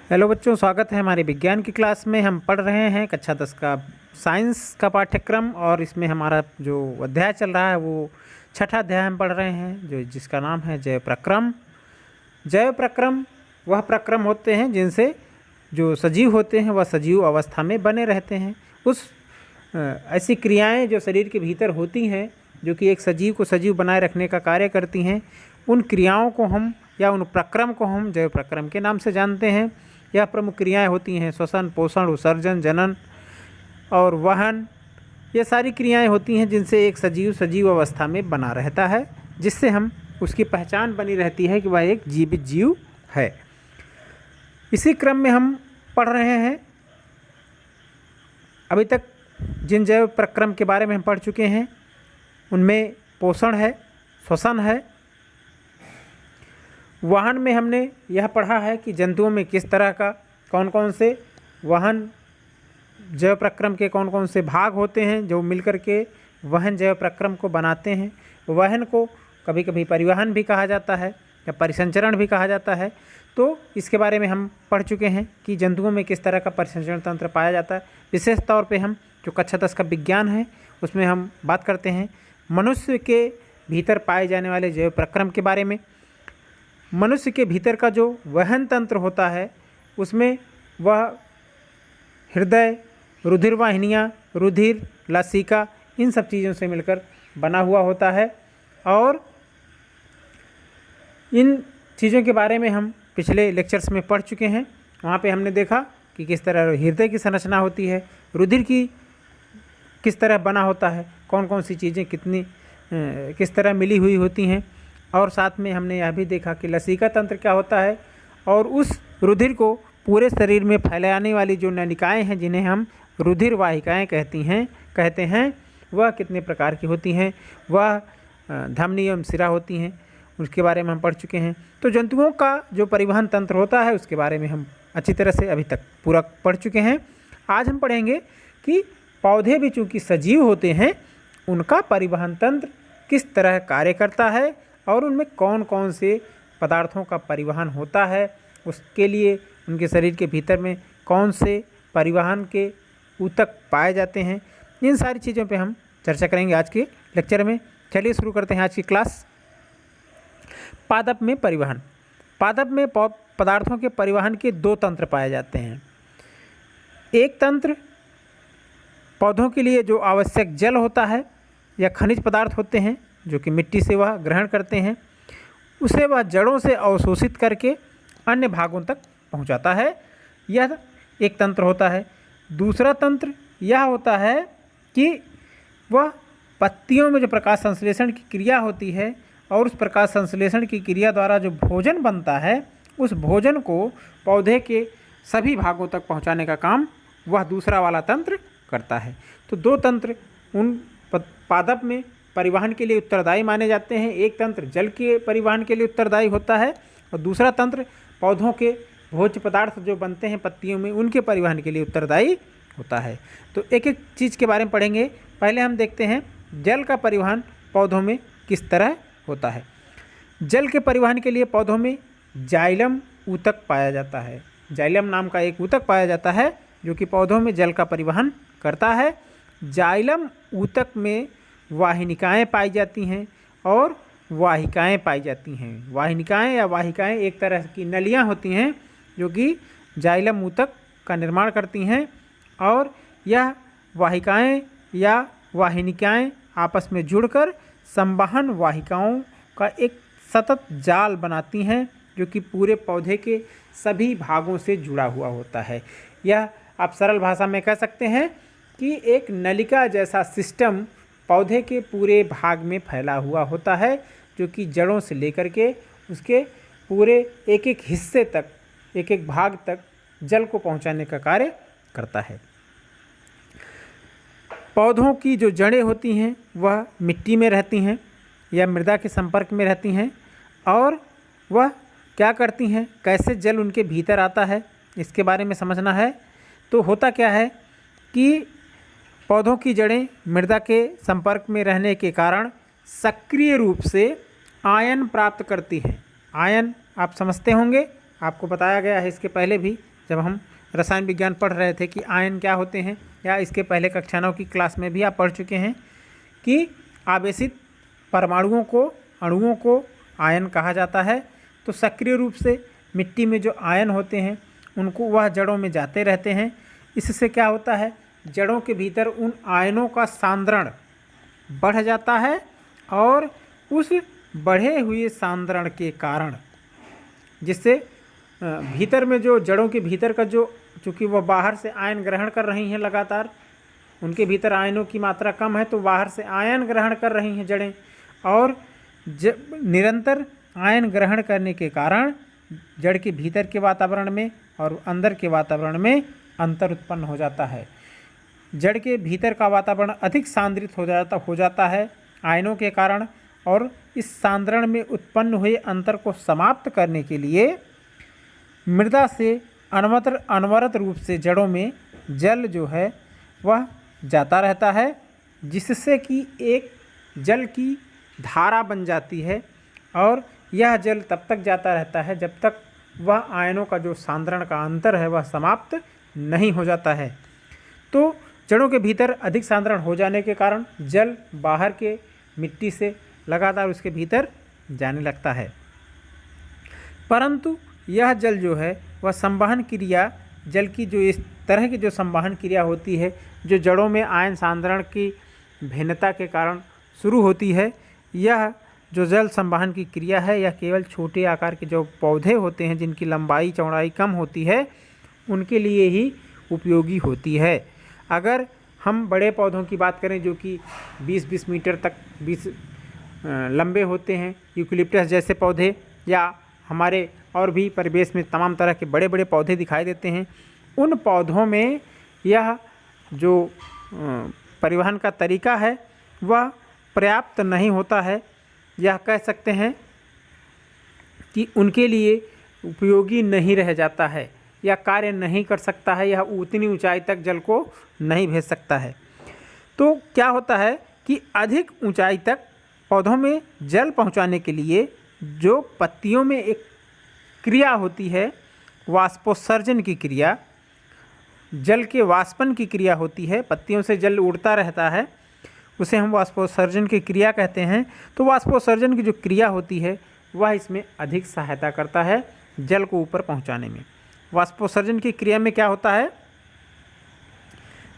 Hello बच्चों, स्वागत है हमारे विज्ञान की क्लास में। हम पढ़ रहे हैं कक्षा 10 का साइंस का पाठ्यक्रम और इसमें हमारा जो अध्याय चल रहा है वो छठा अध्याय हम पढ़ रहे हैं जिसका नाम है जैव प्रक्रम। जैव प्रक्रम वह प्रक्रम होते हैं जिनसे जो सजीव होते हैं वह सजीव अवस्था में बने रहते हैं। ऐसी क्रियाएँ जो शरीर के भीतर होती हैं जो कि एक सजीव को सजीव बनाए रखने का कार्य करती हैं, उन क्रियाओं को हम या उन प्रक्रम को हम जैव प्रक्रम के नाम से जानते हैं। यह प्रमुख क्रियाएं होती हैं श्वसन, पोषण, उत्सर्जन, जनन और वहन। ये सारी क्रियाएं होती हैं जिनसे एक सजीव सजीव अवस्था में बना रहता है, जिससे हम उसकी पहचान बनी रहती है कि वह एक जीवित जीव है। इसी क्रम में हम पढ़ रहे हैं, अभी तक जिन जैव प्रक्रम के बारे में हम पढ़ चुके हैं उनमें पोषण है, श्वसन है, वाहन में हमने यह पढ़ा है कि जंतुओं में किस तरह का कौन कौन से वाहन जैव प्रक्रम के कौन कौन से भाग होते हैं जो मिलकर के वहन जैव प्रक्रम को बनाते हैं। वहन को कभी कभी परिवहन भी कहा जाता है या परिसंचरण भी कहा जाता है। तो इसके बारे में हम पढ़ चुके हैं कि जंतुओं में किस तरह का परिसंचरण तंत्र पाया जाता है। विशेष तौर पे हम जो कक्षा 10 का विज्ञान है उसमें हम बात करते हैं मनुष्य के भीतर पाए जाने वाले जैव प्रक्रम के बारे में। मनुष्य के भीतर का जो वहन तंत्र होता है उसमें वह हृदय, रुधिर वाहिनियाँ, रुधिर, लसिका, इन सब चीज़ों से मिलकर बना हुआ होता है। और इन चीज़ों के बारे में हम पिछले लेक्चर्स में पढ़ चुके हैं। वहाँ पे हमने देखा कि किस तरह हृदय की संरचना होती है, रुधिर की किस तरह बना होता है, कौन कौन सी चीज़ें किस तरह मिली हुई होती हैं। और साथ में हमने यह भी देखा कि लसिका तंत्र क्या होता है और उस रुधिर को पूरे शरीर में फैलाने वाली जो नलिकाएं हैं जिन्हें हम रुधिर वाहिकाएँ कहते हैं वह कितने प्रकार की होती हैं, वह धमनी एवं सिरा होती हैं, उसके बारे में हम पढ़ चुके हैं। तो जंतुओं का जो परिवहन तंत्र होता है उसके बारे में हम अच्छी तरह से अभी तक पूरा पढ़ चुके हैं। आज हम पढ़ेंगे कि पौधे भी चूँकि सजीव होते हैं उनका परिवहन तंत्र किस तरह कार्य करता है और उनमें कौन कौन से पदार्थों का परिवहन होता है, उसके लिए उनके शरीर के भीतर में कौन से परिवहन के ऊतक पाए जाते हैं। इन सारी चीज़ों पे हम चर्चा करेंगे आज के लेक्चर में। चलिए शुरू करते हैं आज की क्लास। पादप में परिवहन। पादप में पदार्थों के परिवहन के दो तंत्र पाए जाते हैं। एक तंत्र पौधों के लिए जो आवश्यक जल होता है या खनिज पदार्थ होते हैं जो कि मिट्टी से वह ग्रहण करते हैं, उसे वह जड़ों से अवशोषित करके अन्य भागों तक पहुंचाता है। यह एक तंत्र होता है। दूसरा तंत्र यह होता है कि वह पत्तियों में जो प्रकाश संश्लेषण की क्रिया होती है और उस प्रकाश संश्लेषण की क्रिया द्वारा जो भोजन बनता है उस भोजन को पौधे के सभी भागों तक पहुंचाने का काम वह दूसरा वाला तंत्र करता है। तो दो तंत्र उन पादप में परिवहन के लिए उत्तरदायी माने जाते हैं। एक तंत्र जल के परिवहन के लिए उत्तरदायी होता है और दूसरा तंत्र पौधों के भोज्य पदार्थ जो बनते हैं पत्तियों में उनके परिवहन के लिए उत्तरदायी होता है। तो एक एक चीज़ के बारे में पढ़ेंगे। पहले हम देखते हैं जल का परिवहन पौधों में किस तरह होता है। जल के परिवहन के लिए पौधों में जाइलम ऊतक पाया जाता है। जाइलम नाम का एक ऊतक पाया जाता है जो कि पौधों में जल का परिवहन करता है। जाइलम ऊतक में वाहिनिकाएँ पाई जाती हैं और वाहिकाएँ पाई जाती हैं। वाहिनिकाएँ या वाहिकाएँ एक तरह की नलियाँ होती हैं जो कि जाइलम ऊतक का निर्माण करती हैं और यह वाहिकाएँ या वाहिनिकाएँ आपस में जुड़कर संवहन वाहिकाओं का एक सतत जाल बनाती हैं जो कि पूरे पौधे के सभी भागों से जुड़ा हुआ होता है। यह आप सरल भाषा में कह सकते हैं कि एक नलिका जैसा सिस्टम पौधे के पूरे भाग में फैला हुआ होता है जो कि जड़ों से लेकर के उसके पूरे एक एक हिस्से तक, एक एक भाग तक जल को पहुंचाने का कार्य करता है। पौधों की जो जड़ें होती हैं वह मिट्टी में रहती हैं या मृदा के संपर्क में रहती हैं और वह क्या करती हैं, कैसे जल उनके भीतर आता है इसके बारे में समझना है। तो होता क्या है कि पौधों की जड़ें मृदा के संपर्क में रहने के कारण सक्रिय रूप से आयन प्राप्त करती हैं। आयन आप समझते होंगे, आपको बताया गया है इसके पहले भी जब हम रसायन विज्ञान पढ़ रहे थे कि आयन क्या होते हैं, या इसके पहले कक्षाओं की क्लास में भी आप पढ़ चुके हैं कि आवेशित परमाणुओं को, अणुओं को आयन कहा जाता है। तो सक्रिय रूप से मिट्टी में जो आयन होते हैं उनको वह जड़ों में जाते रहते हैं। इससे क्या होता है, जड़ों के भीतर उन आयनों का सांद्रण बढ़ जाता है और उस बढ़े हुए सांद्रण के कारण जिससे भीतर में जो जड़ों के भीतर का जो, चूँकि वह बाहर से आयन ग्रहण कर रही हैं लगातार, उनके भीतर आयनों की मात्रा कम है तो बाहर से आयन ग्रहण कर रही हैं जड़ें, और निरंतर आयन ग्रहण करने के कारण जड़ के भीतर के वातावरण में और अंदर के वातावरण में अंतर उत्पन्न हो जाता है। जड़ के भीतर का वातावरण अधिक सांद्रित हो जाता है आयनों के कारण, और इस सांद्रण में उत्पन्न हुए अंतर को समाप्त करने के लिए मृदा से अनवरत रूप से जड़ों में जल जो है वह जाता रहता है, जिससे कि एक जल की धारा बन जाती है, और यह जल तब तक जाता रहता है जब तक वह आयनों का जो सांद्रण का अंतर है वह समाप्त नहीं हो जाता है। तो जड़ों के भीतर अधिक सांद्रण हो जाने के कारण जल बाहर के मिट्टी से लगातार उसके भीतर जाने लगता है, परंतु यह जल जो है वह संवहन क्रिया, जल की जो इस तरह की जो संवहन क्रिया होती है जो जड़ों में आयन सांद्रण की भिन्नता के कारण शुरू होती है, यह जो जल संवहन की क्रिया है यह केवल छोटे आकार के जो पौधे होते हैं जिनकी लंबाई चौड़ाई कम होती है उनके लिए ही उपयोगी होती है। अगर हम बड़े पौधों की बात करें जो कि 20-20 मीटर तक लंबे होते हैं, यूकलिप्टस जैसे पौधे, या हमारे और भी परिवेश में तमाम तरह के बड़े बड़े पौधे दिखाई देते हैं, उन पौधों में यह जो परिवहन का तरीका है वह पर्याप्त नहीं होता है। यह कह सकते हैं कि उनके लिए उपयोगी नहीं रह जाता है या कार्य नहीं कर सकता है, यह उतनी ऊंचाई तक जल को नहीं भेज सकता है। तो क्या होता है कि अधिक ऊंचाई तक पौधों में जल पहुंचाने के लिए जो पत्तियों में एक क्रिया होती है, वाष्पोत्सर्जन की क्रिया, जल के वाष्पन की क्रिया होती है, पत्तियों से जल उड़ता रहता है, उसे हम वाष्पोत्सर्जन की क्रिया कहते हैं। तो वाष्पोत्सर्जन की जो क्रिया होती है वह इसमें अधिक सहायता करता है जल को ऊपर पहुंचाने में। वाष्पोत्सर्जन की क्रिया में क्या होता है,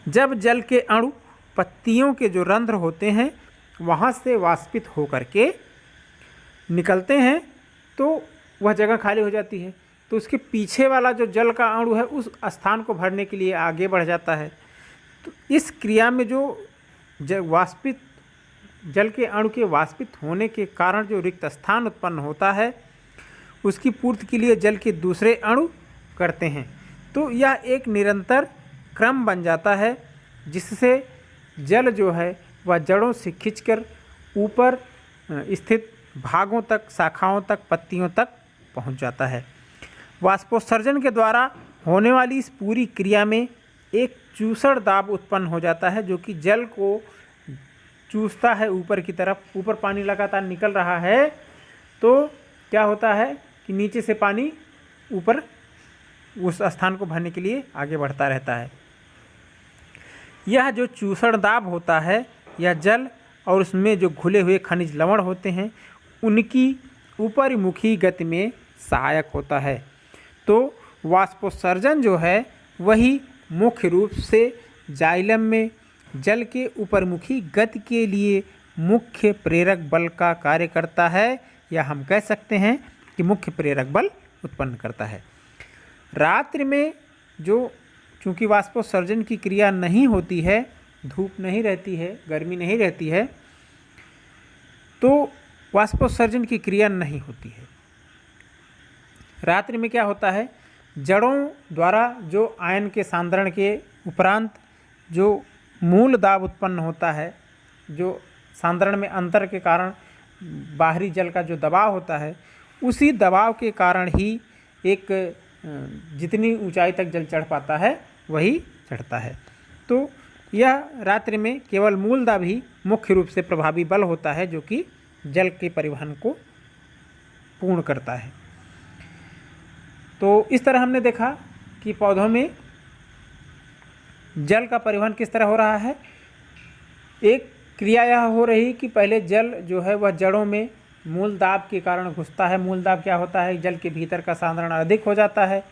जब जल के अणु पत्तियों के जो रंध्र होते हैं वहाँ से वाष्पित होकर के निकलते हैं तो वह जगह खाली हो जाती है, तो उसके पीछे वाला जो जल का अणु है उस स्थान को भरने के लिए आगे बढ़ जाता है। तो इस क्रिया में जो वाष्पित जल के अणु के वाष्पित होने के कारण जो रिक्त स्थान उत्पन्न होता है उसकी पूर्ति के लिए जल के दूसरे अणु करते हैं। तो यह एक निरंतर क्रम बन जाता है जिससे जल जो है वह जड़ों से खींचकर ऊपर स्थित भागों तक, शाखाओं तक, पत्तियों तक पहुंच जाता है। वाष्पोत्सर्जन के द्वारा होने वाली इस पूरी क्रिया में एक चूसण दाब उत्पन्न हो जाता है जो कि जल को चूसता है ऊपर की तरफ। ऊपर पानी लगातार निकल रहा है तो क्या होता है कि नीचे से पानी ऊपर उस स्थान को भरने के लिए आगे बढ़ता रहता है। यह जो चूसण दाब होता है यह जल और उसमें जो घुले हुए खनिज लवण होते हैं उनकी ऊपरमुखी गति में सहायक होता है। तो वाष्पोत्सर्जन जो है वही मुख्य रूप से जाइलम में जल के ऊपरमुखी गति के लिए मुख्य प्रेरक बल का कार्य करता है, या हम कह सकते हैं कि मुख्य प्रेरक बल उत्पन्न करता है। रात्रि में जो चूँकि वाष्पोत्सर्जन की क्रिया नहीं होती है, धूप नहीं रहती है, गर्मी नहीं रहती है, तो वाष्पोत्सर्जन की क्रिया नहीं होती है। रात्रि में क्या होता है, जड़ों द्वारा जो आयन के सांद्रण के उपरांत जो मूल दाब उत्पन्न होता है, जो सांद्रण में अंतर के कारण बाहरी जल का जो दबाव होता है, उसी दबाव के कारण ही एक जितनी ऊंचाई तक जल चढ़ पाता है वही चढ़ता है। तो यह रात्रि में केवल मूल दाब ही मुख्य रूप से प्रभावी बल होता है जो कि जल के परिवहन को पूर्ण करता है। तो इस तरह हमने देखा कि पौधों में जल का परिवहन किस तरह हो रहा है। एक क्रिया यह हो रही कि पहले जल जो है वह जड़ों में मूल दाब के कारण घुसता है। मूल दाब क्या होता है, जल के भीतर का सांद्रण अधिक हो जाता है,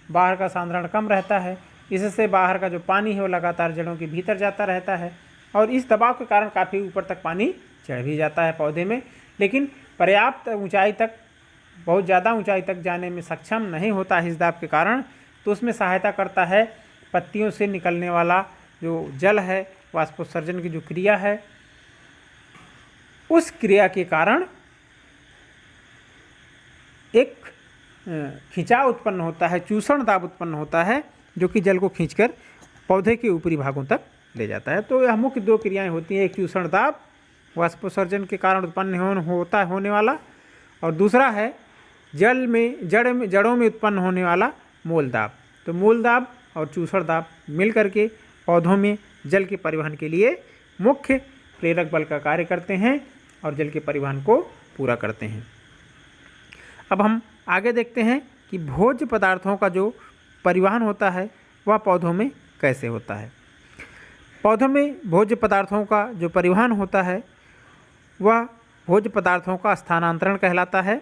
बाहर का सांद्रण कम रहता है। इससे बाहर का जो पानी है वो लगातार जड़ों के भीतर जाता रहता है और इस दबाव के कारण काफ़ी ऊपर तक पानी चढ़ भी जाता है पौधे में, लेकिन पर्याप्त ऊंचाई तक, बहुत ज़्यादा ऊंचाई तक जाने में सक्षम नहीं होता है इस दाब के कारण। तो उसमें सहायता करता है पत्तियों से निकलने वाला जो जल है, वाष्पोत्सर्जन की जो क्रिया है, उस क्रिया के कारण एक खिंचाव उत्पन्न होता है, चूषण दाब उत्पन्न होता है, जो कि जल को खींचकर पौधे के ऊपरी भागों तक ले जाता है। तो यह मुख्य दो क्रियाएं होती हैं, एक चूषण दाब वाष्पोत्सर्जन के कारण उत्पन्न होने वाला, और दूसरा है जड़ों में उत्पन्न होने वाला मूल दाब। तो मूल दाब और चूषण दाब मिल करके पौधों में जल के परिवहन के लिए मुख्य प्रेरक बल का कार्य करते हैं और जल के परिवहन को पूरा करते हैं। अब हम आगे देखते हैं कि भोज्य पदार्थों का जो परिवहन होता है वह पौधों में कैसे होता है। पौधों में भोज्य पदार्थों का जो परिवहन होता है वह भोज्य पदार्थों का स्थानांतरण कहलाता है,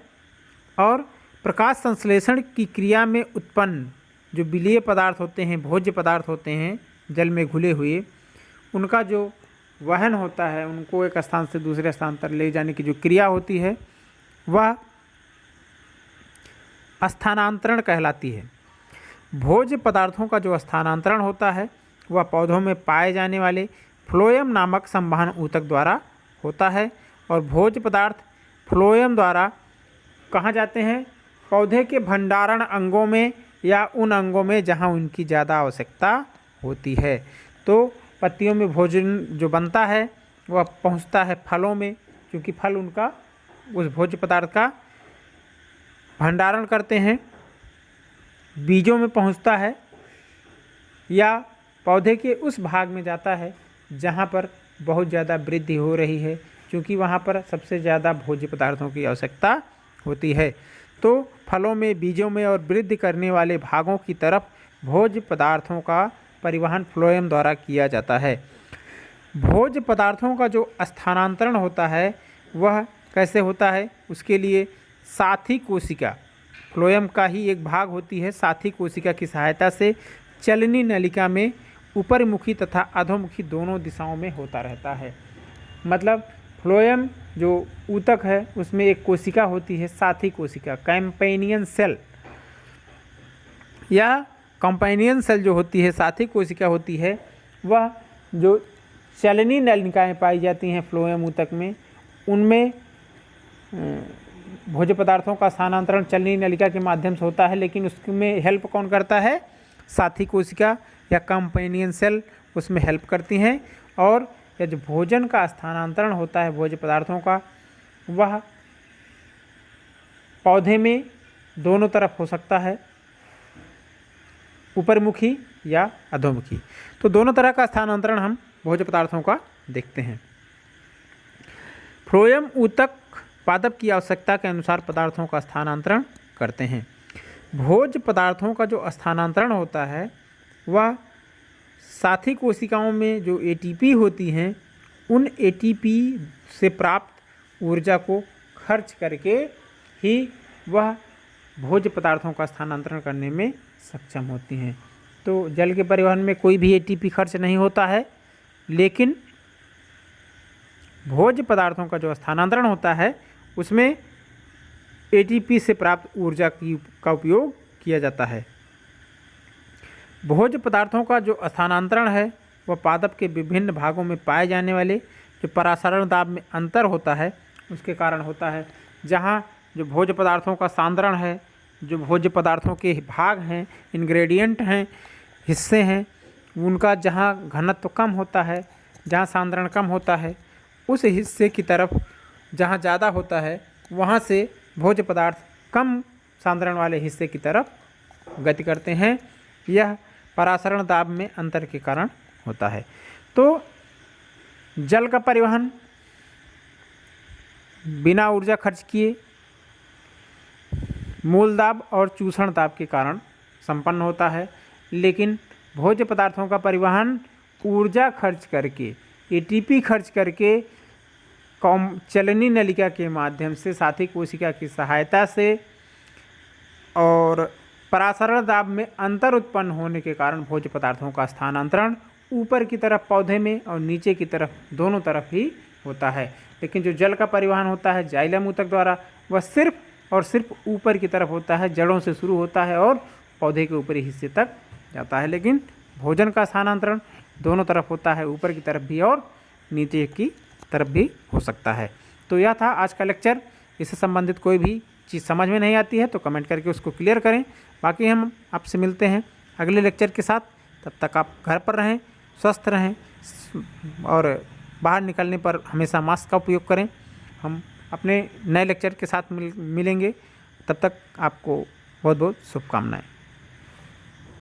और प्रकाश संश्लेषण की क्रिया में उत्पन्न जो विलीय पदार्थ होते हैं, भोज्य पदार्थ होते हैं जल में घुले हुए, उनका जो वहन होता है, उनको एक स्थान से दूसरे स्थान पर ले जाने की जो क्रिया होती है वह स्थानांतरण कहलाती है। भोज्य पदार्थों का जो स्थानांतरण होता है वह पौधों में पाए जाने वाले फ्लोएम नामक संवहन ऊतक द्वारा होता है, और भोज्य पदार्थ फ्लोएम द्वारा कहाँ जाते हैं, पौधे के भंडारण अंगों में या उन अंगों में जहाँ उनकी ज़्यादा आवश्यकता होती है। तो पत्तियों में भोजन जो बनता है वह पहुँचता है फलों में, क्योंकि फल उनका उस भोज्य पदार्थ का भंडारण करते हैं, बीजों में पहुँचता है या पौधे के उस भाग में जाता है जहाँ पर बहुत ज़्यादा वृद्धि हो रही है, क्योंकि वहाँ पर सबसे ज़्यादा भोज्य पदार्थों की आवश्यकता होती है। तो फलों में, बीजों में और वृद्धि करने वाले भागों की तरफ भोज्य पदार्थों का परिवहन फ्लोएम द्वारा किया जाता है। भोज्य पदार्थों का जो स्थानांतरण होता है वह कैसे होता है, उसके लिए साथी कोशिका, फ्लोएम का ही एक भाग होती है, साथी कोशिका की सहायता से चलनी नलिका में ऊपरमुखी तथा अधोमुखी दोनों दिशाओं में होता रहता है। मतलब फ्लोएम जो ऊतक है उसमें एक कोशिका होती है, साथी कोशिका, कंपेनियन सेल, या कंपेनियन सेल जो होती है, साथी कोशिका होती है, वह जो चलनी नलिकाएं पाई जाती हैं फ्लोएम ऊतक में, उनमें भोज्य पदार्थों का स्थानांतरण चलनी नलिका के माध्यम से होता है, लेकिन उसमें हेल्प कौन करता है, साथी कोशिका या कंपेनियन सेल उसमें हेल्प करती हैं। और यह जो भोजन का स्थानांतरण होता है भोज्य पदार्थों का, वह पौधे में दोनों तरफ हो सकता है, ऊपरमुखी या अधोमुखी। तो दोनों तरह का स्थानांतरण हम भोज्य पदार्थों का देखते हैं। फ्लोएम ऊतक पादप की आवश्यकता के अनुसार पदार्थों का स्थानांतरण करते हैं। भोज्य पदार्थों का जो स्थानांतरण होता है वह साथी कोशिकाओं में जो एटीपी होती हैं, उन एटीपी से प्राप्त ऊर्जा को खर्च करके ही वह भोज्य पदार्थों का स्थानांतरण करने में सक्षम होती हैं। तो जल के परिवहन में कोई भी एटीपी खर्च नहीं होता है, लेकिन भोज्य पदार्थों का जो स्थानांतरण होता है उसमें एटीपी से प्राप्त ऊर्जा का उपयोग किया जाता है। भोज्य पदार्थों का जो स्थानांतरण है वह पादप के विभिन्न भागों में पाए जाने वाले जो परासरण दाब में अंतर होता है उसके कारण होता है। जहाँ जो भोज्य पदार्थों का सांद्रण है, जो भोज्य पदार्थों के भाग हैं, इंग्रेडिएंट हैं, हिस्से हैं, उनका जहाँ घनत्व कम होता है, जहाँ सांद्रण कम होता है, उस हिस्से की तरफ जहाँ ज़्यादा होता है वहाँ से भोज्य पदार्थ कम सांद्रण वाले हिस्से की तरफ गति करते हैं। यह परासरण दाब में अंतर के कारण होता है। तो जल का परिवहन बिना ऊर्जा खर्च किए मूल दाब और चूषण दाब के कारण संपन्न होता है, लेकिन भोज्य पदार्थों का परिवहन ऊर्जा खर्च करके, एटीपी खर्च करके चलनी नलिका के माध्यम से साथी कोशिका की सहायता से और परासरण दाब में अंतर उत्पन्न होने के कारण भोज्य पदार्थों का स्थानांतरण ऊपर की तरफ पौधे में और नीचे की तरफ दोनों तरफ ही होता है। लेकिन जो जल का परिवहन होता है जाइलम ऊतक द्वारा, वह सिर्फ और सिर्फ ऊपर की तरफ होता है, जड़ों से शुरू होता है और पौधे के ऊपरी हिस्से तक जाता है। लेकिन भोजन का स्थानांतरण दोनों तरफ होता है, ऊपर की तरफ भी और नीचे की तरफ भी हो सकता है। तो यह था आज का लेक्चर। इससे संबंधित कोई भी चीज़ समझ में नहीं आती है तो कमेंट करके उसको क्लियर करें। बाकी हम आपसे मिलते हैं अगले लेक्चर के साथ। तब तक आप घर पर रहें, स्वस्थ रहें और बाहर निकलने पर हमेशा मास्क का उपयोग करें। हम अपने नए लेक्चर के साथ मिलेंगे। तब तक आपको बहुत बहुत शुभकामनाएं।